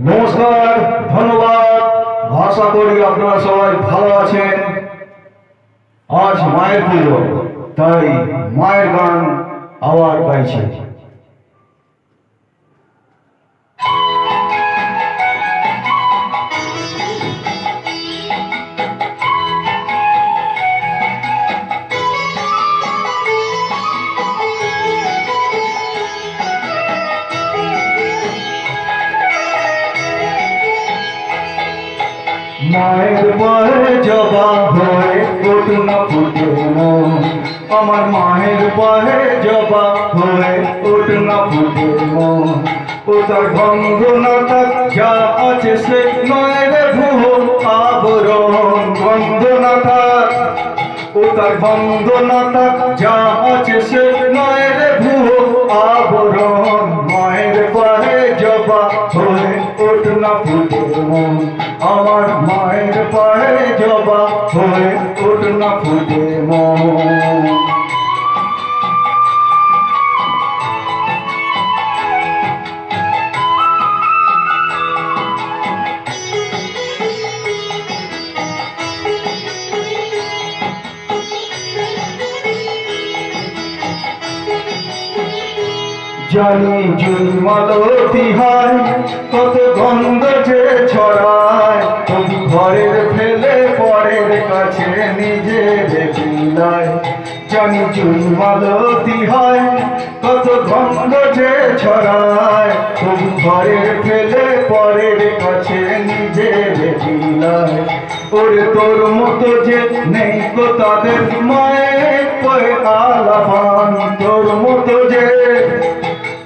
নমস্কার, ধন্যবাদ। আশা করি আপনারা সবাই ভালো আছেন। আজ মায়ের পুজো, তাই মায়ের গান আবার গাইছে। মায়ের পায়ে জবা হয়ে ওঠে না ফুটে মন, আমার মায়ের পায়ে জবা হয়ে ওঠে না ফুটে মন। ও তার গন্ধ না থাক যা আছে সে নয় রে ভুয়ো আবরণ, গন্ধ না থাক ও তার গন্ধ না থাক যা আছে সে নয় রে ভুয়ো আবরণ। মায়ের পায়ে জবা হয়ে ওঠে না ফুটে মন, আমার মায়ের পায়ে জবা হয়ে ওঠে না ফুটে মন। জানি জুন মালতী হয় কত গন্ধ যে ছড়ায়, তবু ঘরের ফেলে পরের কাছে নিজে বিলায়। জানি জুন মালতী হয় কত গন্ধ যে ছড়ায়, তবু ঘরের ফেলে পরের কাছে নিজে বিলায়। ওরে তোর মতো যে নেই গো তাদের মায়ের পয়ে আলাপান, তোর মতো যে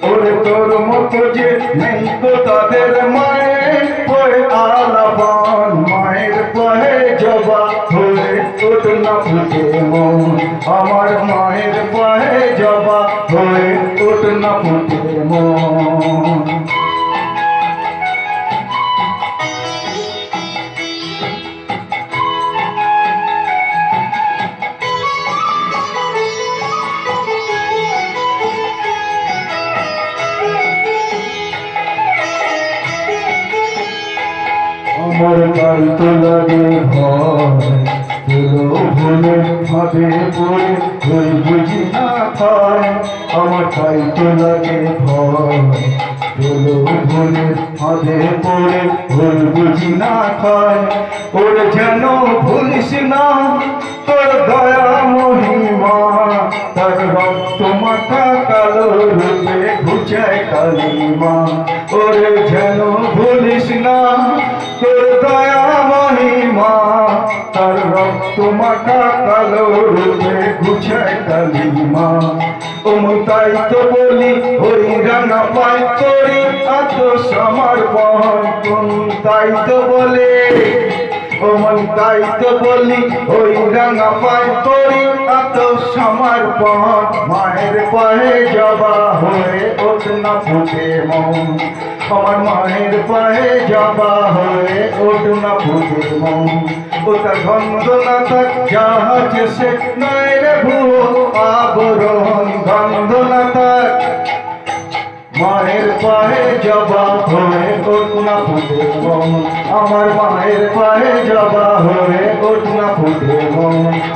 ওরে তোর মতো যে নেই গো তাদের মায়ের পয়ে আলাপান। মায়ের পয়ে জবা হয়ে ওঠে না ফুটে মন, আমার মায়ের পয়ে জবা হয়ে ওঠে না ফুটে মন। আমার গাই তো লাগে ভয়, তোলো ভুলে ভাবে পড়ে ওই বুঝি না খায়। আমার গাই তো লাগে ভয়, তোলো ভুলে ভাবে পড়ে ওই বুঝি না খায়। ওর যেন ভুলিস না তোর দয়া মহিমা, তার রক্ত মাথা কালো রূপে ঘুচায় কালিমা। ওরে যেন ভুলিস না তোর দয়া মহিমা, তার রক্ত মাথা কালো রূপে ঘুচায় কালিমা। ওমন তাই তো বলি ওই রাঙা পায় করি আত্মসমর্পণ, তাই তো বলে ওমন তাই তো বলি ওই রাঙা পায় করি আত্মসমর্পণ। মায়ের পায়ে জবা হয়ে ওঠে না ফুটে মন, আমার মায়ের পায়ে জবা হয়ে ওঠে না ফুটে মন। ও তার গন্ধ না থাক যা আছে সে নয় রে ভুয়ো আবরণ, গন্ধ না থাক মায়ের পায়ে জবা হয়ে ওঠে না ফুটে মন, আমার মায়ের পায়ে জবা হয়ে ওঠে না ফুটে মন,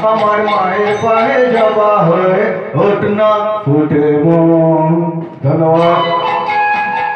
আমার মায়ের পায়ে জবা হয়ে ওঠে না ফুটে মন। ধন্যবাদ।